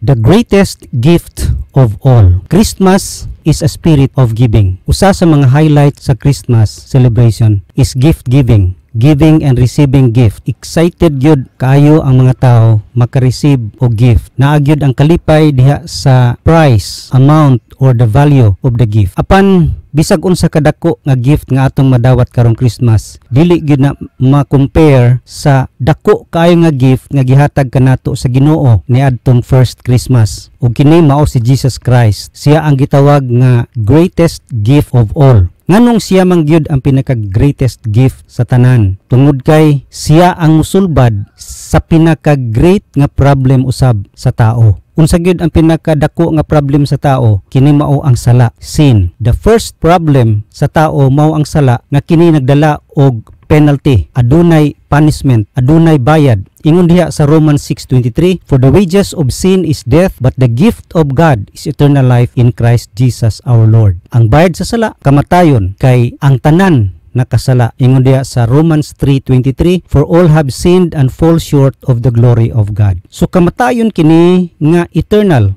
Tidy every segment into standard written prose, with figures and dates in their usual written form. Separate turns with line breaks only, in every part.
The greatest gift of all. Christmas is a spirit of giving. Usa sa mga highlight sa Christmas celebration is gift giving. Giving and receiving gift. Excited gyud kaayo ang mga tao maka-receive og gift. Naagyud ang kalipay diha sa price, amount, or the value of the gift. Apan bisag unsa kadako nga gift nga atong madawat karong Christmas, dili gyud na ma-compare sa dako kaayo nga gift nga gihatag kanato sa Ginoo niadtong first Christmas. Ug kini mao si Jesus Christ. Siya ang gitawag nga greatest gift of all. Nganong siya man gyud ang pinaka-greatest gift sa tanan? Tungod kay siya ang musulbad sa pinaka-great nga problem usab sa tao. Unsa gyud ang pinakadako nga problem sa tao? Kini mao ang sala, sin. The first problem sa tao mao ang sala nga kini nagdala og penalty, adunay punishment, adunay bayad. Ingon diha sa Romans 6:23, for the wages of sin is death, but the gift of God is eternal life in Christ Jesus our Lord. Ang bayad sa sala kamatayon, kay ang tanan nakasala. Ingon diha sa Romans 3:23, for all have sinned and fall short of the glory of God. So kamatayon kini nga eternal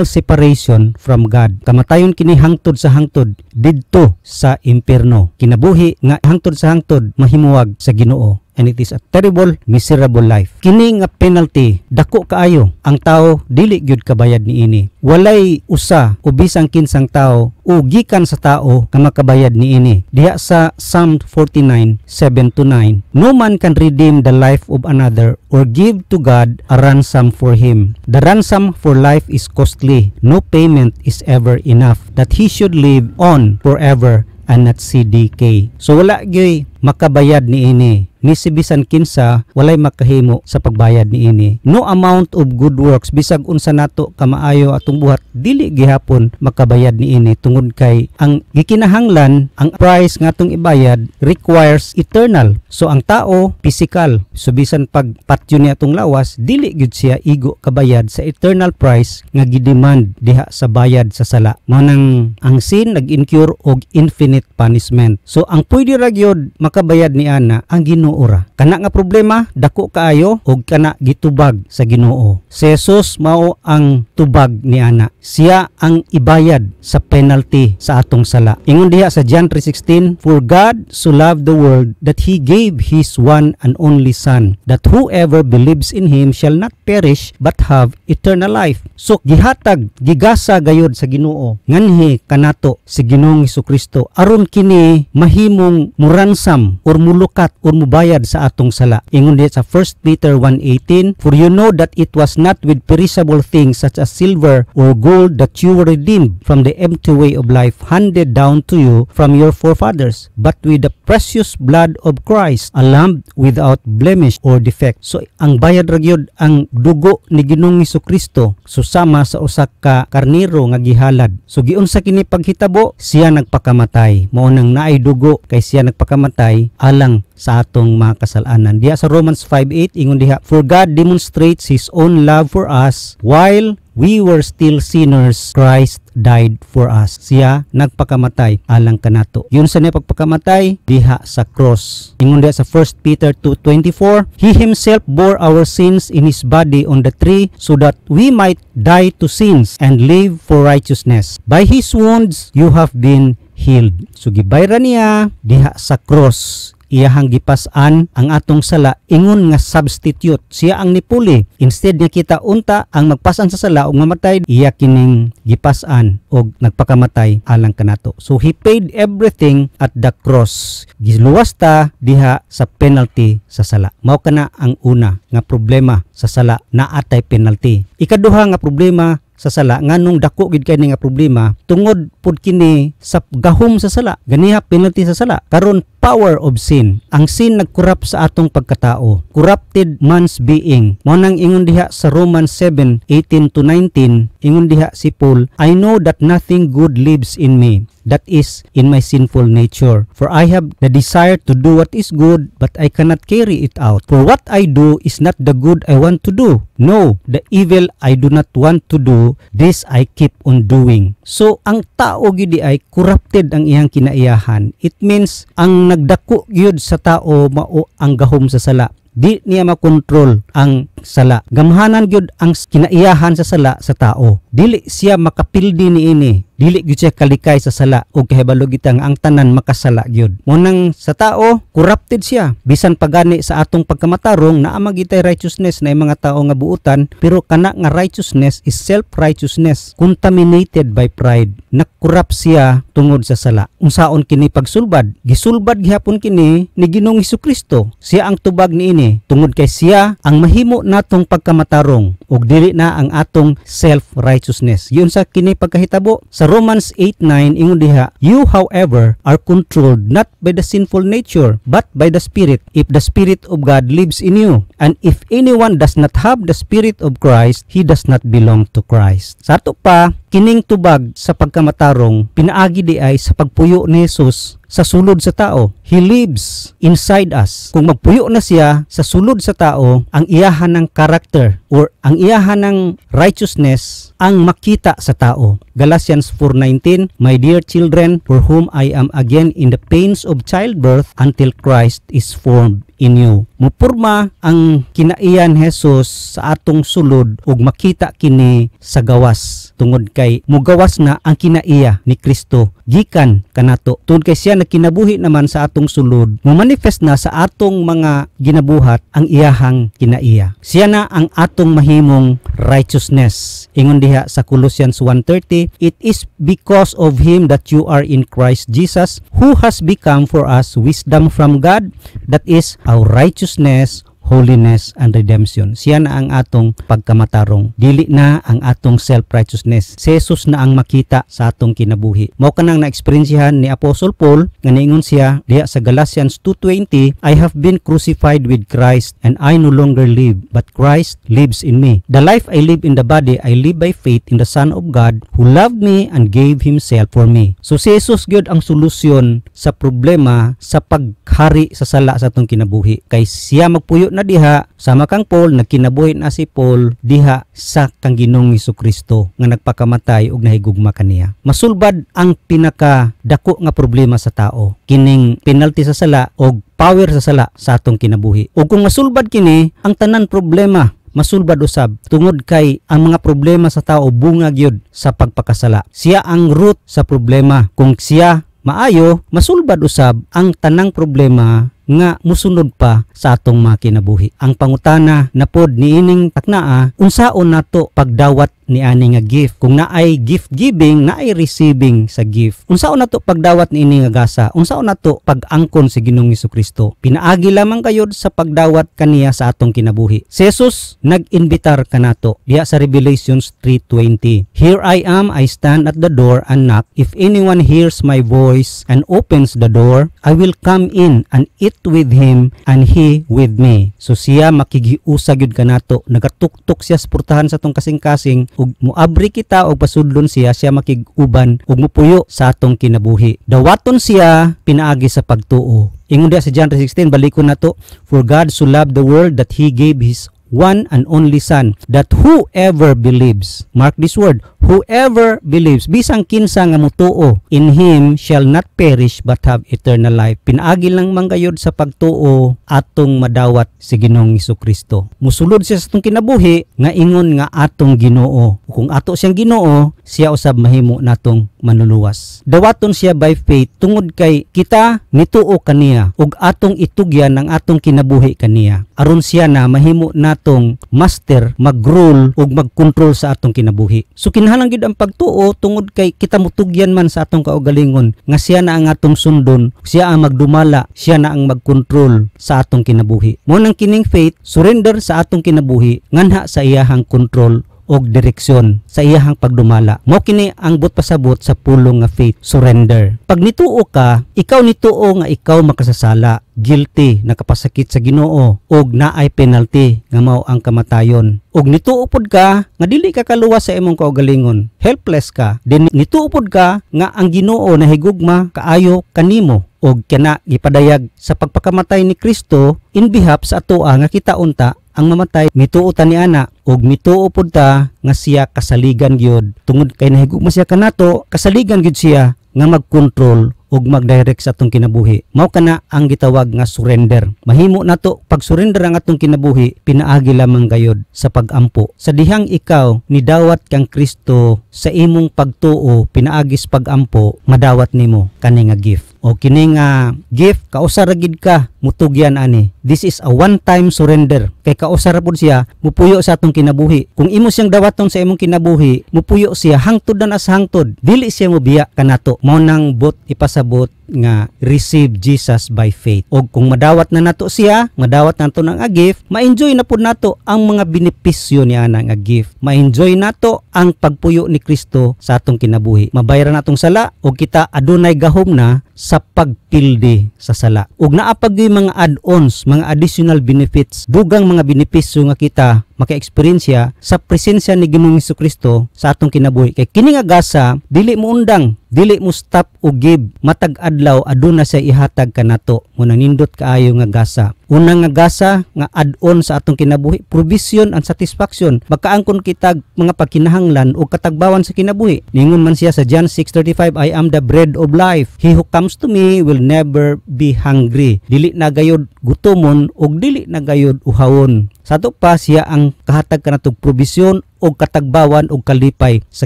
separation from God. Kamatayon kini hangtod sa hangtod didto sa impierno. Kinabuhi nga hangtod sa hangtod mahimuwag sa Ginoo. And it is a terrible, miserable life. Kini nga penalty, dako kaayo. Ang tao dili gyud kabayad niini. Walay usa o bisang kinsang tao o gikan sa tao nga makabayad niini. Diha sa Psalm 49:7-9, no man can redeem the life of another or give to God a ransom for him. The ransom for life is costly. No payment is ever enough that he should live on forever and not see decay. So wala gyud makabayad niini. Ni si bisan kinsa walay makahimo sa pagbayad niini. No amount of good works bisag unsa nato kamaayo atong buhat dili gihapon makabayad niini tungod kay ang gikinahanglan, ang price nga atong ibayad requires eternal. So ang tao physical. So bisan pag patyo ni atong lawas dili gyud siya igo kabayad sa eternal price nga gidemand diha sa bayad sa sala. Mao nang ang sin nag-incur og infinite punishment. So ang pwede ra gyud makabayad ni ana ang Ginoo ora. Kana nga problema dako kaayo og kana gitubag sa Ginoo. Si Jesus mao ang tubag ni ana. Siya ang ibayad sa penalty sa atong sala. Ingon diha sa John 3:16, for God so loved the world that he gave his one and only son, that whoever believes in him shall not perish but have eternal life. So gihatag gigasa gayud sa Ginoo nganhi kanato si Ginoong Hesukristo aron kini mahimong muransam or mulukat or mubayad sa atong sala. Ingon diha sa 1 Peter 1:18, for you know that it was not with perishable things such as silver or gold that you were redeemed from the empty way of life handed down to you from your forefathers, but with the precious blood of Christ, a lamb without blemish or defect. So ang bayad ra gyud ang dugo ni Ginoong Hesukristo susama sa usa ka karnero nga gihalad. So giunsa kini paghitabo? Siya nagpakamatay. Mao nang naay dugo kay siya nagpakamatay alang sa atong mga kasalanan. Diha sa Romans 5:8 ingon diha, for God demonstrates his own love for us while we were still sinners, Christ died for us. Siya nagpakamatay alang kanato. Yun sa niya pagpakamatay diha sa cross. Ingon diha sa 1 Peter 2:24, he himself bore our sins in his body on the tree so that we might die to sins and live for righteousness. By his wounds you have been healed. So gibayra niya diha sa cross. Iyahang gipas-an ang atong sala, ingon nga substitute. Siya ang nipuli. Instead nga kita unta ang magpas-an sa sala o mamatay, iya kining gipas-an o nagpakamatay alang kanato. So he paid everything at the cross. Giluwas ta diha sa penalty sa sala. Mao kana ang una nga problema sa sala, naatay penalty. Ikaduha nga problema sa sala, nganong dako gid kay nga problema tungod pud kini sa gahom sa sala, ganiha penalty sa sala. Karon power of sin, ang sin nagkorrupt sa atong pagkatao, corrupted man's being. Mo nang ingon diha sa Romans 7:18-19, ingon diha si Paul, I know that nothing good lives in me, that is in my sinful nature, for I have the desire to do what is good, but I cannot carry it out. For what I do is not the good I want to do, no, the evil I do not want to do, this I keep on doing. So ang tao gyud ay corrupted ang iyang kinaiyahan. It means ang nagdako gyud sa tao mao ang gahom sa sala. Di niya makontrol ang sala. Gamhanan gyud ang kinaiyahan sa sala sa tao. Dili siya makapildi niini. Dili gyud siya kalikay sa sala ug kahibalo gitang ang tanan makasala gyud. Munang sa tao, corrupted siya. Bisan pagani sa atong pagkamatarong naa magitay righteousness na mga tao nga buutan, pero kana nga righteousness is self-righteousness, contaminated by pride. Nakorrupt siya tungod sa sala. Unsaon kini pagsulbad? Gisulbad gihapon kini ni Ginoong Hesukristo. Siya ang tubag niini tungod kay siya ang mahimo natong pagkamatarong ug dili na ang atong self-righteousness. Yun sa kini pagkahitabo sa Romans 8:9 ingon diha, "You however are controlled not by the sinful nature but by the Spirit, if the Spirit of God lives in you. And if anyone does not have the Spirit of Christ, he does not belong to Christ." Sa ato pa, kining tubag sa pagkamatarong pinaagi di ay sa pagpuyo ni Jesus sa sulod sa tao. He lives inside us. Kung magpuyo na siya sa sulod sa tao, ang iyahan ng character or ang iyahan ng righteousness ang makita sa tao. Galatians 4:19, "My dear children, for whom I am again in the pains of childbirth until Christ is formed in you." Mupurma ang kinaiyan Jesus sa atong sulod ug makita kini sa gawas. Tungod kay mugawas na ang kinaiya ni Kristo gikan kanato. Tungod kay siya nagkinabuhi naman sa atong sulod, mo-manifest na sa atong mga ginabuhat ang iyahang kinaiya. Siya na ang atong mahimong righteousness. Ingon diha sa Colossians 1:30, "It is because of him that you are in Christ Jesus, who has become for us wisdom from God, that is our righteousness, holiness, and redemption." Siya na ang atong pagkamatarong. Dili na ang atong self-righteousness. Si Jesus na ang makita sa atong kinabuhi. Mao kanang na-experiencehan ni Apostle Paul nga niingon siya diha sa Galatians 2:20, "I have been crucified with Christ, and I no longer live, but Christ lives in me. The life I live in the body, I live by faith in the Son of God, who loved me and gave himself for me." So si Jesus gyud ang solusyon sa problema sa paghari sa sala sa atong kinabuhi. Kay siya magpuyo na diha sama kang Paul, nagkinabuhi na si Paul diha sa kang Ginoong Hesukristo nga nagpakamatay ug nahigugma kaniya. Masulbad ang pinaka dako nga problema sa tao, kining penalty sa sala ug power sa sala sa atong kinabuhi. Ug kung masulbad kini, ang tanan problema masulbad usab tungod kay ang mga problema sa tao bunga gyud sa pagpakasala. Siya ang root sa problema. Kung siya maayo, masulbad usab ang tanang problema nga musunod pa sa atong mga kinabuhi. Ang pangutana na pod niining taknaa, unsaon nato pagdawat ni ani nga gift? Kung naay gift giving, naay receiving sa gift. Unsaon nato pagdawat niini nga gasa? Unsaon nato pag-angkon sa Ginoong Hesukristo? Pinaagi lamang kayod sa pagdawat kaniya sa atong kinabuhi. Si Jesus nag-inbitar kanato diha sa Revelations 3:20. "Here I am, I stand at the door and knock. If anyone hears my voice and opens the door, I will come in and eat with him and he with me." So siya makigiusa gyud kanato, nagatuktok siya sa portahan sa atong kasing-kasing ug muabri kita og pasudlon siya makig-uban ug mupuyo sa atong kinabuhi. Dawaton siya pinaagi sa pagtuo. Ingon diha sa John 3:16, balikon nato, "For God so loved the world that he gave his one and only Son, that whoever believes," mark this word, whoever believes, bisang kinsa nga mutuo, "in him shall not perish but have eternal life." Pinaagi lang manggayod sa pagtuo atong madawat si Ginoong Hesukristo. Musulod siya sa atong kinabuhi nga ingon nga atong Ginoo. Kung ato siyang Ginoo, siya usab mahimo natong manluluwas. Dawaton siya by faith tungod kay kita nituo kaniya ug atong itugyan ang atong kinabuhi kaniya. Aron siya na mahimo natong master, mag-rule ug mag-control sa atong kinabuhi. So kinahanglan gyud ang pagtuo tungod kay kita mutugyan man sa atong kaugalingon nga siya na ang atong sundon, siya ang magdumala, siya na ang mag-control sa atong kinabuhi. Mo nang kining faith, surrender sa atong kinabuhi nganha sa iyahang control og direksyon sa iyahang pagdumala. Mao kini ang pasabot sa pulong nga faith, surrender. Pag nituo ka, ikaw nituo nga ikaw makasasala, guilty, nakapasakit sa Ginoo og naay penalty nga mao ang kamatayon. Og nituo pod ka nga dili ka kaluwas sa imong kaugalingon, helpless ka. Then nituo pod ka nga ang Ginoo nahigugma kaayo kanimo og kana gipadayag sa pagpakamatay ni Kristo in behalf sa atoa nga kita unta ang mamatay. Mituo ta ni ana og mituo pod ta nga siya kasaligan gyud tungod kay nahigugma siya kanato, kasaligan gyud siya nga mag-control ug mag-direct sa atong kinabuhi. Mao kana ang gitawag nga surrender. Mahimo nato pag surrender ang atong kinabuhi, pinaagi lamang gayud sa pag-ampo. Sa dihang ikaw nidawat kang Kristo sa imong pagtuo, pinaagis pag-ampo, madawat nimo kani nga gift. O kini nga gift kausar gid ka mutugyan ani. This is a one-time surrender. Kay kausar pud siya mupuyo sa atong kinabuhi. Kung imo siyang dawaton sa imong kinabuhi, mupuyo siya hangtod na as hangtod. Dili siya mobiya kanato. Mao nang bot ipasabot nga receive Jesus by faith. Og kung madawat na nato siya, madawat nato ng gift, ma-enjoy na pud nato ang mga benepisyo niya nga gift. Ma-enjoy nato ang pagpuyo ni Kristo sa atong kinabuhi. Mabayaran natong sala og kita adunay gahom na sa pagpildi sa sala. Ug naa pag mga add-ons, mga additional benefits, dugang mga benepisyo nga kita maka-eksperyensya sa presensya ni Ginoong Hesukristo sa atong kinabuhi. Kay kini nga gasa dili mo undang, dili mo stop o give, matag adlaw aduna sa ihatag kanato. Muna nindot kaayo nga gasa. Unang nga gasa nga add-on sa atong kinabuhi, provision and satisfaction. Magkaangkon kita mga pagkinahanglan o katagbawan sa kinabuhi. Ningon man siya sa John 6:35, I am the bread of life. He who comes to me will never be hungry. Dili na gayud gutomon og dili na gayud uhawon. Sato pa siya ang kahatag kanatog provision o katagbawan o kalipay sa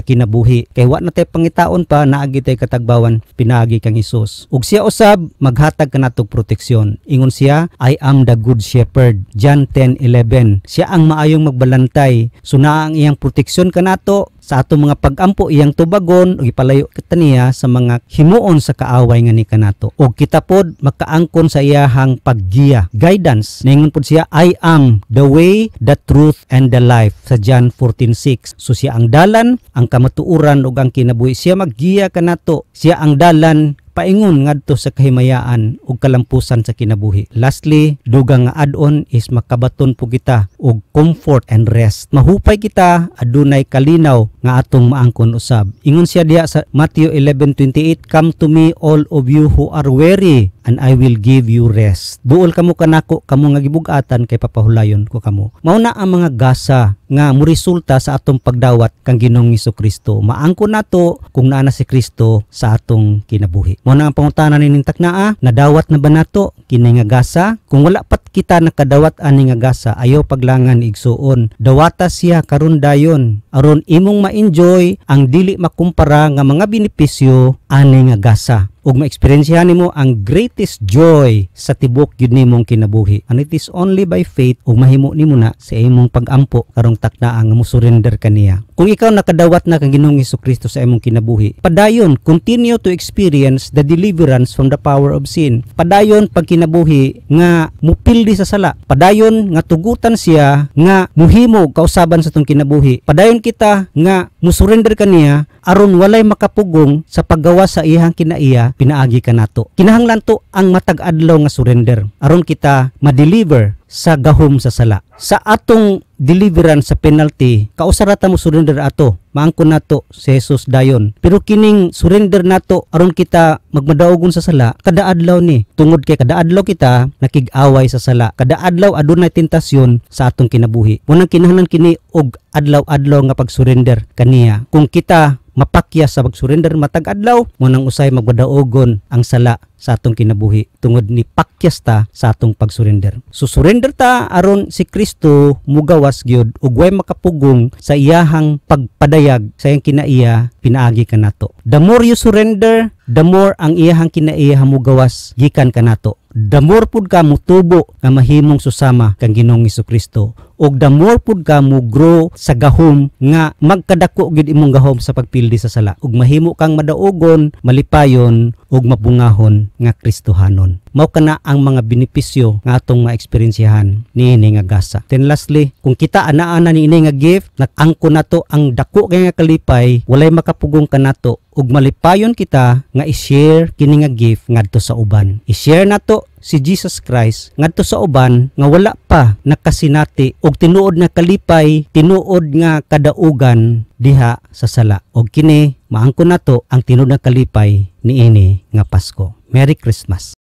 kinabuhi. Kay wa na tay pangitaon pa naagi tay katagbawan pinaagi kang Hesus. Ug siya usab maghatag kanatog proteksyon. Ingon siya, I am the good shepherd. John 10:11. Siya ang maayong magbalantay. So naa ang iyang proteksyon kanato sa atong mga pag-ampo iyang tubagon ug ipalayo kita niya sa mga himuon sa kaaway nga ni kanato. Ug kita pod makaangkon sa iyahang paggiya, guidance. Ningon pod siya, I am the way, the truth and the life sa John 14:6. So siya ang dalan, ang kamatuoran ug ang kinabuhi. Siya maggiya kanato. Siya ang dalan paingon ngadto sa kahimayaan ug kalampusan sa kinabuhi. Lastly, dugang nga add-on is makabaton po kita og comfort and rest. Mahupay kita adunay kalinaw nga atong maangkon usab. Ingon siya diha sa Matthew 11:28, come to me all of you who are weary and I will give you rest. Duol kamo kanako kamo nga gibug-atan kay papahulayon ko kamo. Mao na ang mga gasa nga moresulta sa atong pagdawat kang Ginoong Hesukristo. Maangkon nato kung naa na si Kristo sa atong kinabuhi. Mao na ang pangutana ning taknaa, nadawat na ba nato kini nga gasa? Kung wala pat kita nakadawat ani nga gasa, ayaw paglangan igsuon. Dawata siya karon dayon aron imong ma-enjoy ang dili makumpara nga mga benepisyo ani nga gasa. Ug ma-eksperyensyahan nimo ang greatest joy sa tibok gyud nimong kinabuhi. And it is only by faith ug mahimo nimo na sa imong pag-ampo karong taknaa nga mo-surrender kaniya. Kung ikaw nakadawat na kang Ginoong Hesukristo sa imong kinabuhi, padayon continue to experience the deliverance from the power of sin. Padayon pag kinabuhi nga mupildi sa sala. Padayon nga tugutan siya nga muhimo kausaban sa tong kinabuhi. Padayon kita nga mo-surrender kaniya aron walay makapugong sa paggawa sa iyang kinaiya, pinaagi kanato. Kinahanglan to ang matag adlaw nga surrender aron kita ma-deliver sa gahom sa sala. Sa atong deliverance sa penalty, kausarata mo surrender ato. Maangkon nato si Jesus dayon. Pero kining surrender nato aron kita magmadaogon sa sala, kada adlaw ni. Tungod kay kada adlaw kita nakig-away sa sala. Kada adlaw adunay tentasyon sa atong kinabuhi. Munang kinahanglan kini og adlaw-adlaw nga pag-surrender kaniya. Kung kita mapakya sa pag-surrender matag adlaw, munang usay magmadaogon ang sala sa atong kinabuhi tungod ni pakyas ta sa atong pag-surrender. So surrender ta aron si Kristo mugawas gyud ug way makapugong sa iyahang pagpadayag sa iyang kinaiya, pinaagi kanato. The more you surrender, the more ang iyahang kinaiya mugawas gikan kanato. The more pud ka mutubo nga mahimong susama kang Ginoong Hesukristo. Og the more pud ka mo grow sa gahom nga magkadako gid imong gahom sa pagpildi sa sala. Og mahimo kang madaogon, malipayon og mabungahon nga Kristohanon. Mao kana ang mga benepisyo nga atong maeksperiensyahan niini nga gasa. Then lastly, kung kita ana-ana niini nga gift, nakangko nato ang dako kay nga kalipay, walay makapugong kanato ug malipayon kita nga i-share kini nga gift ngadto sa uban. I-share nato si Jesus Christ ngadto sa uban nga wala pa nakasinati og tinuod nga kalipay, tinuod nga kadaugan diha sa sala. Og kini maangkon nato ang tinuod nga kalipay niini nga Pasko. Merry Christmas.